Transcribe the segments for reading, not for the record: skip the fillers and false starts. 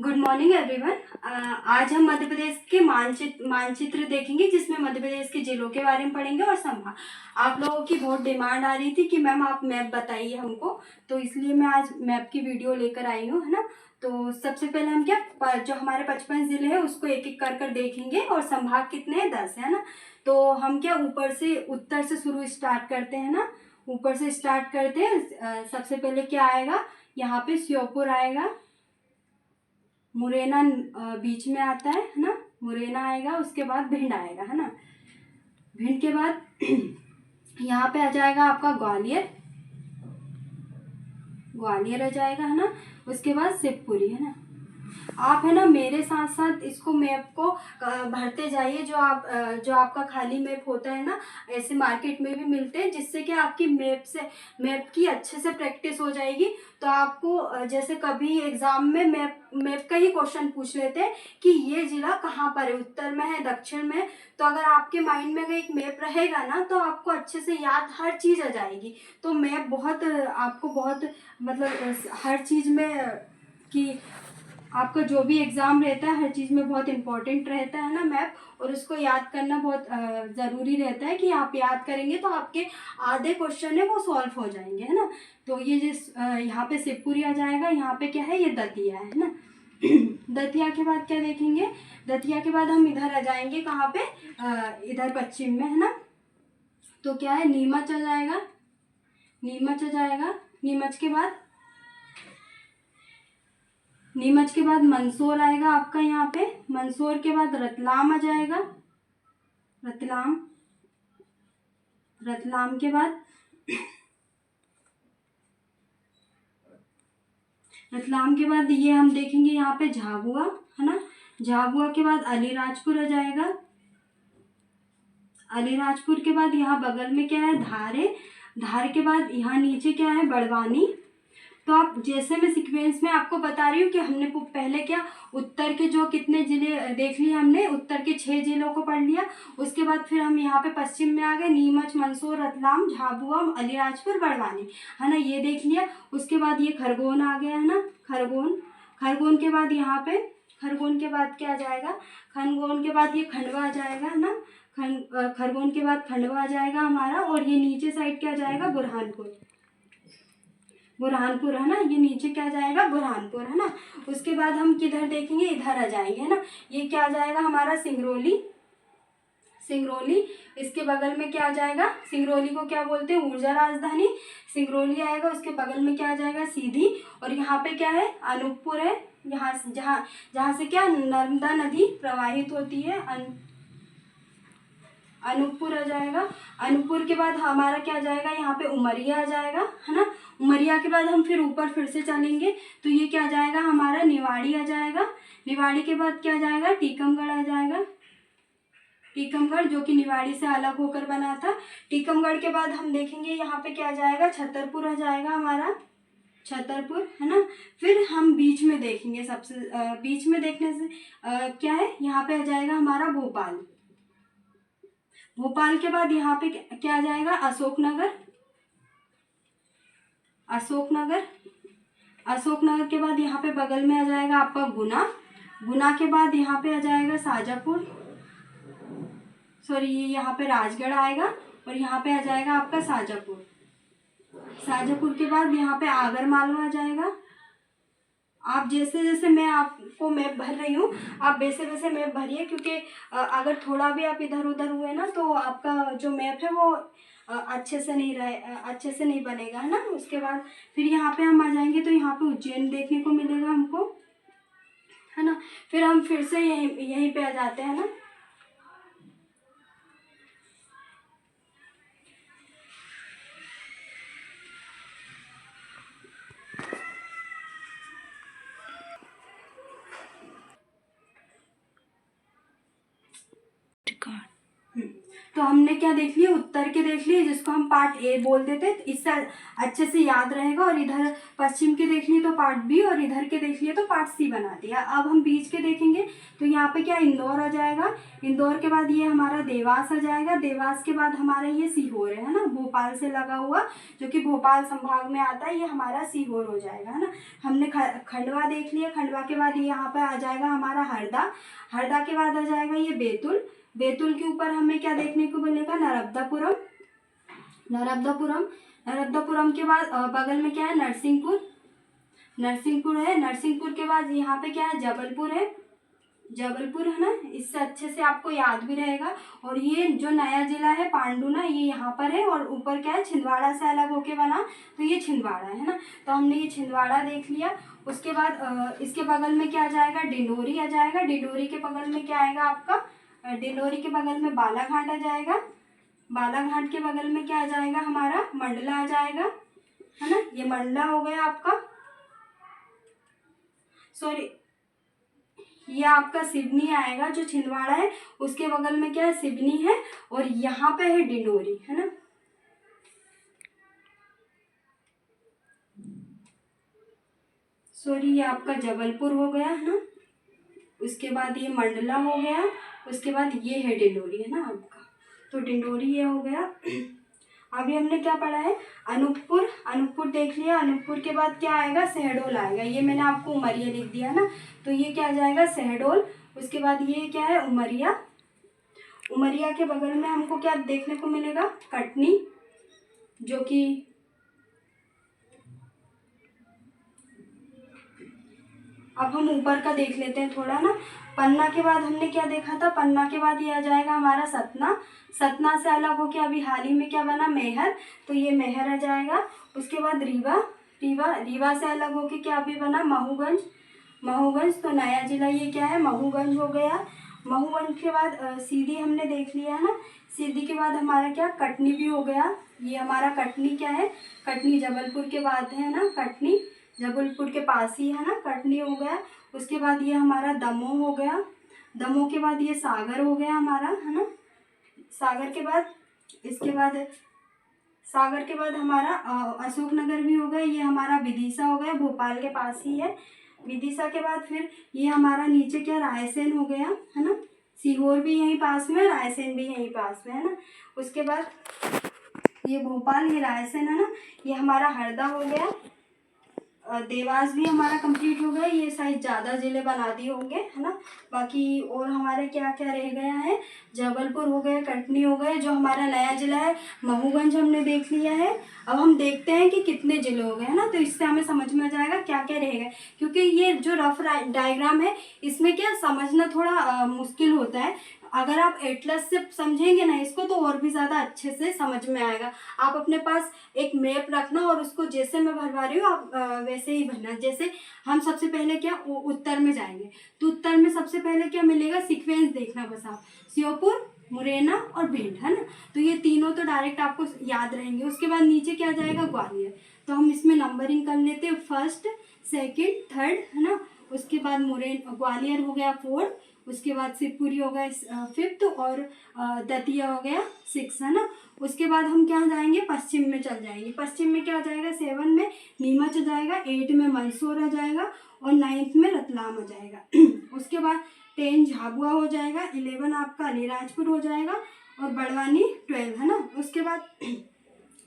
Good morning everyone. आज हम मध्य प्रदेश के मानचित्र देखेंगे, जिसमें मध्य प्रदेश के जिलों के बारे में पढ़ेंगे और संभाग। आप लोगों की बहुत डिमांड आ रही थी कि मैम आप मैप बताइए हमको, तो इसलिए मैं आज मैप की वीडियो लेकर आई हूँ, है ना। तो सबसे पहले हम जो हमारे 55 जिले हैं उसको एक एक कर देखेंगे, और संभाग कितने हैं, 10 है ना। तो हम ऊपर से उत्तर से शुरू स्टार्ट करते हैं ना, ऊपर से स्टार्ट करते हैं। सबसे पहले क्या आएगा, यहाँ पे श्योपुर आएगा, मुरैना बीच में आता है ना, मुरैना आएगा, उसके बाद भिंड आएगा, है ना। भिंड के बाद यहाँ पे आ जाएगा आपका ग्वालियर, ग्वालियर आ जाएगा, है ना। उसके बाद शिवपुरी, है ना। आप, है ना, मेरे साथ साथ इसको मैप को भरते जाइए। जो आपका खाली मैप होता है ना, ऐसे मार्केट में भी मिलते हैं, जिससे कि आपकी मैप की अच्छे से प्रैक्टिस हो जाएगी। तो आपको जैसे कभी एग्जाम में मैप का ही क्वेश्चन पूछ लेते हैं कि ये जिला कहाँ पर है, उत्तर में है, दक्षिण में है। तो अगर आपके माइंड में अगर एक मैप रहेगा ना, तो आपको अच्छे से याद हर चीज़ आ जाएगी। तो मैप आपको बहुत मतलब हर चीज़ में कि आपका जो भी एग्ज़ाम रहता है हर चीज़ में बहुत इम्पोर्टेंट रहता है ना मैप, और उसको याद करना बहुत ज़रूरी रहता है कि आप याद करेंगे तो आपके आधे क्वेश्चन है वो सॉल्व हो जाएंगे, है ना। तो ये यहाँ पे शिवपुरी आ जाएगा, यहाँ पे क्या है, ये दतिया है ना। दतिया के बाद क्या देखेंगे, दतिया के बाद हम इधर आ जाएंगे, कहाँ पे, इधर पश्चिम में, है ना। तो क्या है, नीमच आ जाएगा, नीमच आ जाएगा। नीमच के बाद मंदसौर आएगा आपका, यहाँ पे मंदसौर के बाद रतलाम आ जाएगा, रतलाम के बाद ये हम देखेंगे यहाँ पे झाबुआ, है ना। झाबुआ के बाद अलीराजपुर आ जाएगा, अलीराजपुर के बाद यहाँ बगल में क्या है, धार है। धार के बाद यहाँ नीचे क्या है, बड़वानी। तो आप जैसे मैं सीक्वेंस में आपको बता रही हूँ कि हमने पहले क्या, उत्तर के जो कितने जिले देख लिए हमने, उत्तर के 6 जिलों को पढ़ लिया। उसके बाद फिर हम यहाँ पे पश्चिम में आ गए, नीमच, मंदसौर, रतलाम, झाबुआ, अलीराजपुर, बड़वानी, है ना, ये देख लिया। उसके बाद ये खरगोन आ गया, है ना, खरगोन के बाद यहाँ पे, खरगोन के बाद क्या आ जाएगा, खरगोन के बाद ये खंडवा आ जाएगा, है ना। खरगोन के बाद खंडवा आ जाएगा हमारा, और ये नीचे साइड क्या जाएगा, बुरहानपुर, है ना। ये नीचे क्या जाएगा, बुरहानपुर, है ना। उसके बाद हम किधर देखेंगे, इधर आ जाएंगे, है ना। ये क्या आ जाएगा हमारा, सिंगरौली। इसके बगल में क्या आ जाएगा, सिंगरौली को क्या बोलते हैं, ऊर्जा राजधानी। सिंगरौली आएगा, उसके बगल में क्या आ जाएगा, सीधी। और यहाँ पे क्या है, अनूपपुर है, यहाँ जहाँ से क्या, नर्मदा नदी प्रवाहित होती है, अनूपपुर आ जाएगा। अनूपपुर के बाद हमारा क्या आ जाएगा, यहाँ पे उमरिया आ जाएगा, है ना। उमरिया के बाद हम फिर ऊपर फिर से चलेंगे, तो ये क्या आ जाएगा हमारा, निवाड़ी आ जाएगा। निवाड़ी के बाद क्या आ जाएगा, टीकमगढ़ आ जाएगा, टीकमगढ़, जो कि निवाड़ी से अलग होकर बना था। टीकमगढ़ के बाद हम देखेंगे यहाँ पे क्या आ जाएगा, छतरपुर आ जाएगा हमारा, छतरपुर, है ना। फिर हम बीच में देखेंगे, सबसे बीच में देखने से क्या है, यहाँ पे आ जाएगा हमारा भोपाल। भोपाल के बाद यहाँ पे क्या आ जाएगा, अशोकनगर के बाद यहाँ पे बगल में आ जाएगा आपका गुना के बाद यहाँ पे आ जाएगा शाजापुर, सॉरी, ये यहाँ पे राजगढ़ आएगा, और यहाँ पे आ जाएगा आपका शाजापुर के बाद यहाँ पे आगर मालवा आ जाएगा। आप जैसे जैसे मैं आपको मैप भर रही हूँ, आप वैसे वैसे मैप भरिए, क्योंकि अगर थोड़ा भी आप इधर उधर हुए ना, तो आपका जो मैप है वो अच्छे से नहीं बनेगा, है ना। उसके बाद फिर यहाँ पे हम आ जाएंगे, तो यहाँ पे उज्जैन देखने को मिलेगा हमको, है ना। फिर हम फिर से यहीं पे आ जाते हैं ना, तो हमने क्या देख लिया, उत्तर के देख लिए जिसको हम पार्ट ए बोल देते, इससे अच्छे से याद रहेगा। और इधर पश्चिम के देख लिए तो पार्ट बी, और इधर के देख लिए तो पार्ट सी बना दिया। अब हम बीच के देखेंगे तो यहाँ पे क्या इंदौर आ जाएगा, इंदौर के बाद ये हमारा देवास आ जाएगा, देवास के बाद हमारा ये सीहोर है ना, भोपाल से लगा हुआ, जो कि भोपाल संभाग में आता है, ये हमारा सीहोर हो जाएगा है ना। हमने खंडवा देख लिया, खंडवा के बाद ये यहाँ पे आ जाएगा हमारा हरदा, हरदा के बाद आ जाएगा ये बैतूल, बैतूल के ऊपर हमें क्या देखने को मिलेगा, नर्मदापुरम, नर्मदापुरम, नर्मदापुरम के बाद बगल में क्या है, नरसिंहपुर, नरसिंहपुर है, नरसिंहपुर के बाद यहाँ पे क्या है, जबलपुर है, जबलपुर है ना, इससे अच्छे से आपको याद भी रहेगा। और ये जो नया जिला है पांडुना, ये यहाँ पर है, और ऊपर क्या है, छिंदवाड़ा से अलग होके बना, तो ये छिंदवाड़ा है ना। तो हमने ये छिंदवाड़ा देख लिया। उसके बाद इसके बगल में क्या आ जाएगा, डिंडोरी आ जाएगा, डिंडोरी के बगल में क्या आएगा आपका, डिंडोरी के बगल में बालाघाट आ जाएगा, बालाघाट के बगल में क्या आ जाएगा हमारा, मंडला आ जाएगा है ना, ये मंडला हो गया आपका, सॉरी ये आपका सिवनी आएगा, जो छिंदवाड़ा है उसके बगल में क्या है, सिवनी है, और यहाँ पे है डिंडोरी है ना। सॉरी ये आपका जबलपुर हो गया है ना, उसके बाद ये मंडला हो गया, उसके बाद ये है डिंडोरी है ना आपका, तो डिंडोरी ये हो गया। अभी हमने क्या पढ़ा है, अनूपपुर, अनूपपुर देख लिया, अनूपपुर के बाद क्या आएगा, शहडोल आएगा, ये मैंने आपको उमरिया लिख दिया ना, तो ये क्या आ जाएगा, शहडोल। उसके बाद ये क्या है, उमरिया, उमरिया के बगल में हमको क्या देखने को मिलेगा, कटनी, जो कि अब हम ऊपर का देख लेते हैं थोड़ा ना। पन्ना के बाद हमने क्या देखा था, पन्ना के बाद ये आ जाएगा हमारा सतना, सतना से अलग होके अभी हाल ही में क्या बना, मेहर, तो ये मेहर आ जाएगा। उसके बाद रीवा, रीवा, रीवा से अलग होके क्या अभी बना, महूगंज, महूगंज, तो नया जिला ये क्या है, महूगंज हो गया। महूगंज के बाद सीधी हमने देख लिया है ना, सीधी के बाद हमारा क्या, कटनी भी हो गया, ये हमारा कटनी क्या है, कटनी जबलपुर के बाद है ना, कटनी जबलपुर के पास ही है ना, कटनी हो गया। उसके बाद ये हमारा दमोह हो गया, दमोह के बाद ये सागर हो गया हमारा है ना, सागर के बाद इसके बाद सागर के बाद हमारा अशोकनगर भी हो गया, ये हमारा विदिशा हो गया, भोपाल के पास ही है। विदिशा के बाद फिर ये हमारा नीचे क्या, रायसेन हो गया है ना, सीहोर भी यहीं पास में, रायसेन भी यहीं पास में है ना। उसके बाद ये भोपाल, ये रायसेन है ना, ये हमारा हरदा हो गया, देवास भी हमारा कंप्लीट हो गया, ये शायद ज़्यादा ज़िले बना दिए होंगे है ना। बाकी और हमारे क्या क्या रह गया है, जबलपुर हो गया, कटनी हो गए, जो हमारा नया ज़िला है महूगंज हमने देख लिया है। अब हम देखते हैं कि कितने ज़िले हो गए है ना, तो इससे हमें समझ में आ जाएगा क्या क्या रहेगा, क्योंकि ये जो रफ डायग्राम है इसमें क्या समझना थोड़ा मुश्किल होता है। अगर आप एटलस से समझेंगे ना इसको तो और भी ज़्यादा अच्छे से समझ में आएगा। आप अपने पास एक मैप रखना और उसको जैसे मैं भरवा रही हूँ आप वैसे ही भरना। जैसे हम सबसे पहले क्या उत्तर में जाएंगे, तो उत्तर में सबसे पहले क्या मिलेगा, सीक्वेंस देखना बस आप, श्योपुर, मुरैना और भिंड है ना, तो ये तीनों तो डायरेक्ट आपको याद रहेंगे। उसके बाद नीचे क्या जाएगा, ग्वालियर, तो हम इसमें नंबरिंग कर लेते हैं, फर्स्ट, सेकंड, थर्ड है ना। उसके बाद ग्वालियर हो गया फोर्थ, उसके बाद शिवपुरी हो गया फिफ्थ, और दतिया हो गया सिक्स है ना। उसके बाद हम क्या जाएंगे, पश्चिम में चल जाएंगे, पश्चिम में क्या आ जाएगा, 7 में नीमच आ जाएगा, 8 में मैसूर आ जाएगा, और 9th में रतलाम आ जाएगा। उसके बाद 10 झाबुआ हो जाएगा, 11 आपका अलीराजपुर हो जाएगा, और बड़वानी 12 है ना। उसके बाद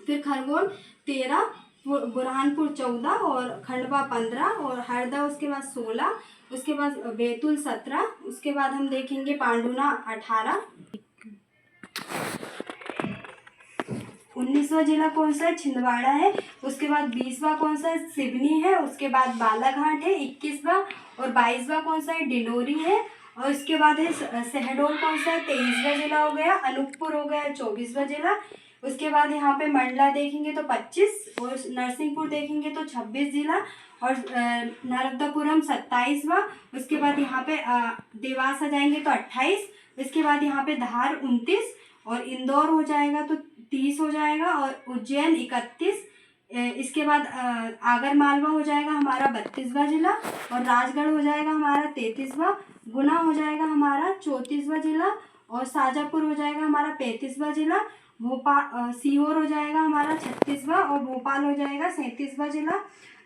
फिर खरगोन 13, बुरहानपुर 14, और खंडवा 15, और हरदा उसके बाद 16, उसके बाद बैतूल 17, उसके बाद हम देखेंगे पांडुना 18। 19वां जिला कौन सा है, छिंदवाड़ा है। उसके बाद 20वां कौन सा है, सिवनी है। उसके बाद बालाघाट है 21वां, और 22वां कौन सा है, डिंडोरी है। और उसके बाद है शहडोल कौन सा है, 23वां जिला हो गया। अनूपपुर हो गया 24वां जिला। उसके बाद यहाँ पे मंडला देखेंगे तो 25, और नरसिंहपुर देखेंगे तो 26 जिला, और नर्मदापुरम 27वां। उसके बाद यहाँ पे देवास आ जाएंगे तो 28। इसके बाद यहाँ पे धार 29, और इंदौर हो जाएगा तो 30 हो जाएगा, और उज्जैन 31। इसके बाद आगर मालवा हो जाएगा हमारा 32वां जिला, और राजगढ़ हो जाएगा हमारा 33वां, गुना हो जाएगा हमारा 34वां जिला, और शाजापुर हो जाएगा हमारा 35वां जिला, भोपाल सीहोर हो जाएगा हमारा 36वां, और भोपाल हो जाएगा 37वां जिला,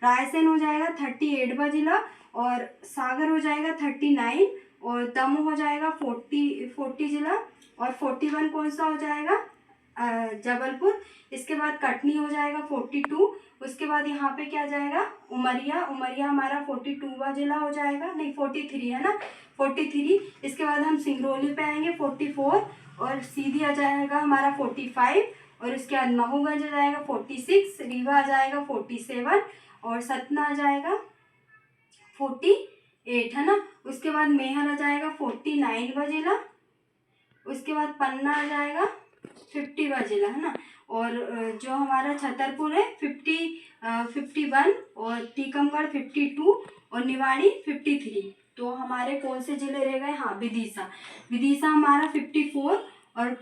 रायसेन हो जाएगा 38वां जिला, और सागर हो जाएगा 39, और दमोह हो जाएगा 40 जिला, और 41 कौन सा हो जाएगा जबलपुर। इसके बाद कटनी हो जाएगा 42। उसके बाद यहाँ पे क्या जाएगा उमरिया हमारा 42वां जिला हो जाएगा, नहीं 43 है ना, 43। इसके बाद हम सिंगरौली पे आएंगे 44, और सीधी आ जाएगा हमारा 45, और इसके बाद महूगंज आ जाएगा 46, रीवा आ जाएगा 47, और सतना आ जाएगा 48 है ना। उसके बाद मेहर आ जाएगा 49वां जिला। उसके बाद पन्ना आ जाएगा 50वां जिला है ना। और जो हमारा छतरपुर है 51, और टीकमगढ़ 52, और निवाड़ी 53। तो हमारे कौन से जिले रह गए, हाँ विदिशा हमारा 54, और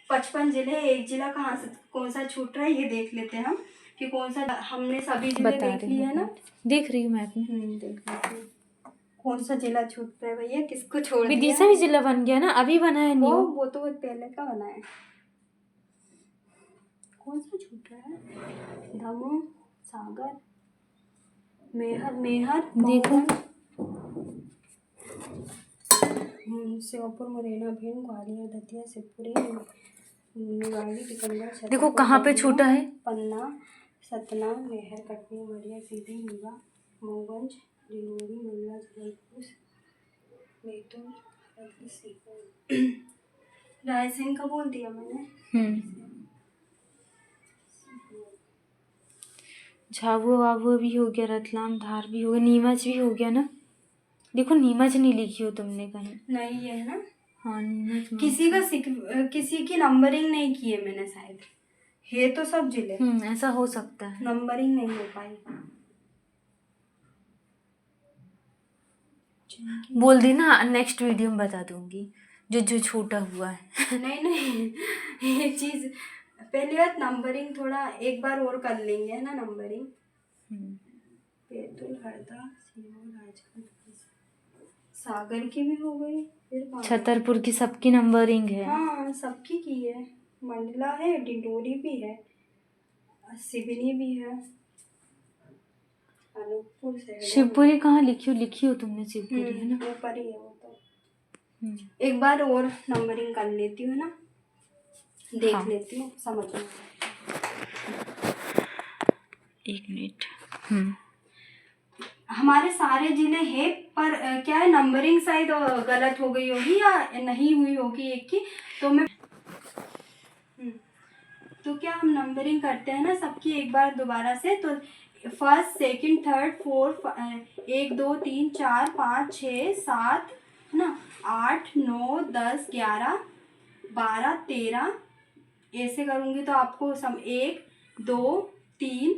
55 जिले। एक जिला कहाँ से कौन सा छूट रहा है ये देख लेते हैं हम कि कौन सा, हमने सभी जिले देख लिए है ना, देख रही हूँ मैं अपनी। देख लेते हैं कौन सा जिला छूट रहा है भैया, किसको छोड़ दिया। विदिशा भी जिला बन गया ना, अभी बना है न्यू। वो तो बहुत पहले का बना है। कौन सा छूट रहा है, दमोह, सागर, मेहर देखो श्योपुर, मुरैना, भिंड, ग्वालियर, दतिया, शिवपुरी, निवाड़ी, टीकमगढ़, देखो कहाँ पे छूटा है, पन्ना, सतना, मेहर, कटनी, उमरिया, सीधी, रीवा, महूगंज, डिंडोरी, मंडला, जबलपुर, बैतूल, सीहोर, रायसेन का बोल दिया मैंने। झाबुआ वाबुआ भी हो गया, रतलाम धार भी हो गया, नीमच भी हो गया ना। देखो नीमच नहीं लिखी हो तुमने कहीं। नहीं है ना, हाँ नीमच किसी की नंबरिंग नहीं की है मैंने शायद, है तो सब जिले। ऐसा हो सकता है, नंबरिंग नहीं हो पाई। बोल देना, नेक्स्ट वीडियो में बता दूंगी जो छूटा हुआ है। नहीं ये चीज पहली बात नंबरिंग थोड़ा एक बार और कर लेंगे है ना, नंबरिंग। बैतूल, हरदा, सीहोर, राजगढ़, सागर की भी हो गई, फिर छतरपुर की सबकी नंबरिंग है। हाँ सबकी की है, मंडला है, डिंडोरी भी है, सिवनी भी है, अनूपपुर से। शिवपुरी कहाँ लिखी हो तुमने, शिवपुरी है ना, ऊपर ही है वो तो। एक बार और नंबरिंग कर लेती हूँ ना, देख लेती हूँ, समझ में। एक मिनट। हमारे सारे जिले हैं, पर क्या है नंबरिंग शायद गलत हो गई होगी या नहीं हुई होगी एक की, तो मैं तो क्या हम नंबरिंग करते हैं ना सबकी एक बार दोबारा से। तो फर्स्ट, सेकंड, थर्ड, फोर्थ, 1 2 3 4 5 6 7 है ना, 8 9 10 11 12 13, ऐसे करूँगी तो आपको 1 2 3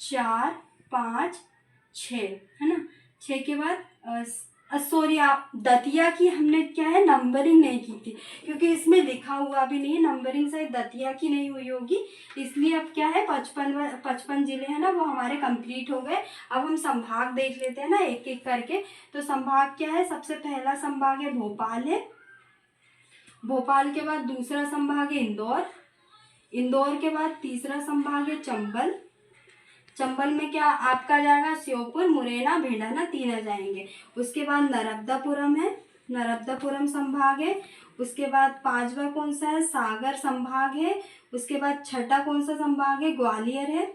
4 5 6 है ना। 6 के बाद सॉरी, आप दतिया की हमने क्या है नंबरिंग नहीं की थी, क्योंकि इसमें लिखा हुआ भी नहीं है नंबरिंग, शायद दतिया की नहीं हुई होगी, इसलिए अब क्या है 55 जिले हैं ना वो हमारे कंप्लीट हो गए। अब हम संभाग देख लेते हैं ना एक एक करके। तो संभाग क्या है, सबसे पहला संभाग है भोपाल है, भोपाल के बाद दूसरा संभाग है इंदौर के बाद तीसरा संभाग है चंबल में क्या आपका जाएगा श्योपुर, मुरैना, भिंड है ना, 3 आ जाएंगे। उसके बाद नर्मदापुरम है, नर्मदापुरम संभाग है। उसके बाद 5वां कौन सा है, सागर संभाग है। उसके बाद 6ठा कौन सा संभाग है, ग्वालियर है,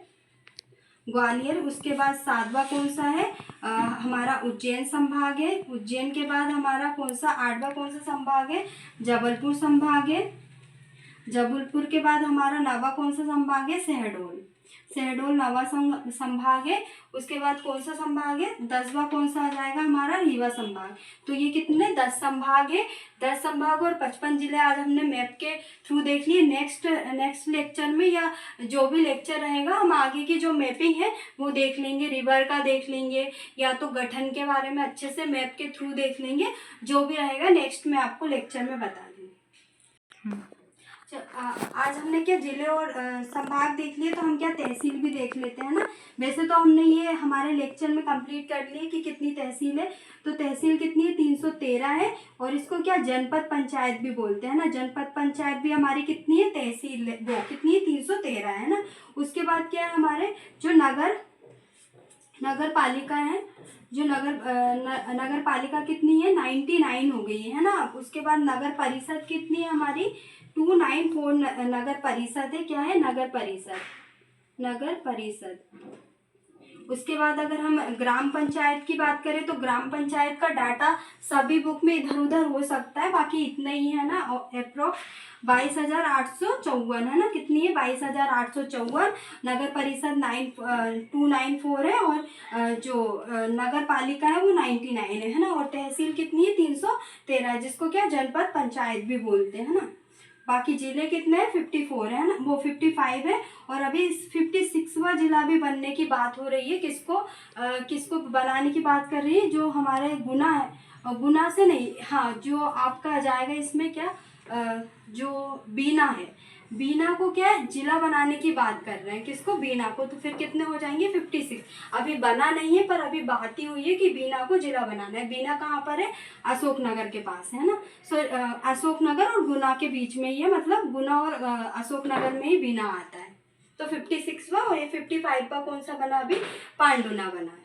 ग्वालियर। उसके बाद 7वां कौन सा है, हमारा उज्जैन संभाग है। उज्जैन के बाद हमारा कौन सा 8वां कौन सा संभाग है, जबलपुर संभाग है। जबलपुर के बाद हमारा 9वां कौन सा संभाग है, शहडोल 9वां संभाग है। उसके बाद कौन सा संभाग है, 10वां कौन सा आ जाएगा हमारा, रीवा संभाग। तो ये कितने 10 संभाग है, 10 संभाग और 55 जिले आज हमने मैप के थ्रू देख लिए। नेक्स्ट लेक्चर में या जो भी लेक्चर रहेगा हम आगे की जो मैपिंग है वो देख लेंगे, रिवर का देख लेंगे या तो गठन के बारे में अच्छे से मैप के थ्रू देख लेंगे। जो भी रहेगा नेक्स्ट मैं आपको लेक्चर में बता दूँगी। आज हमने क्या जिले और संभाग देख लिए, तो हम क्या तहसील भी देख लेते हैं ना। वैसे तो हमने ये हमारे लेक्चर में कंप्लीट कर लिए कि कितनी तहसील है। तो तहसील कितनी है, 313 है। और इसको क्या जनपद पंचायत भी बोलते हैं ना। जनपद पंचायत भी हमारी कितनी है, तहसील वो कितनी है, 313 है ना। उसके बाद क्या है हमारे जो नगर पालिका है, जो नगर पालिका कितनी है, 99 हो गई है ना। उसके बाद नगर परिषद कितनी है हमारी, 294 नगर परिषद है। क्या है, नगर परिषद। उसके बाद अगर हम ग्राम पंचायत की बात करें, तो ग्राम पंचायत का डाटा सभी बुक में इधर उधर हो सकता है, बाकी इतना ही है ना। अप्रोक्स 22,854 है ना। कितनी है, 22,854। नगर परिषद 294 है। और जो नगर पालिका है वो 99 है ना। और तहसील कितनी है, 313, जिसको क्या जनपद पंचायत भी बोलते हैं ना। बाकी जिले कितने हैं, 54 है ना, वो 55 है। और अभी 56वां जिला भी बनने की बात हो रही है। किसको बनाने की बात कर रही है, जो हमारे गुना है, और गुना से नहीं, हाँ, जो आपका जाएगा इसमें क्या, जो बीना है, बीना को क्या है, जिला बनाने की बात कर रहे हैं। किसको, बीना को। तो फिर कितने हो जाएंगे, 56। अभी बना नहीं है, पर अभी बात ही हुई है कि बीना को जिला बनाना है। बीना कहाँ पर है, अशोकनगर के पास है ना। अशोकनगर और गुना के बीच में ही है, मतलब गुना और अशोकनगर में ही बीना आता है। तो 56वां और ये 55 का कौन सा बना, अभी पांडुना बना है।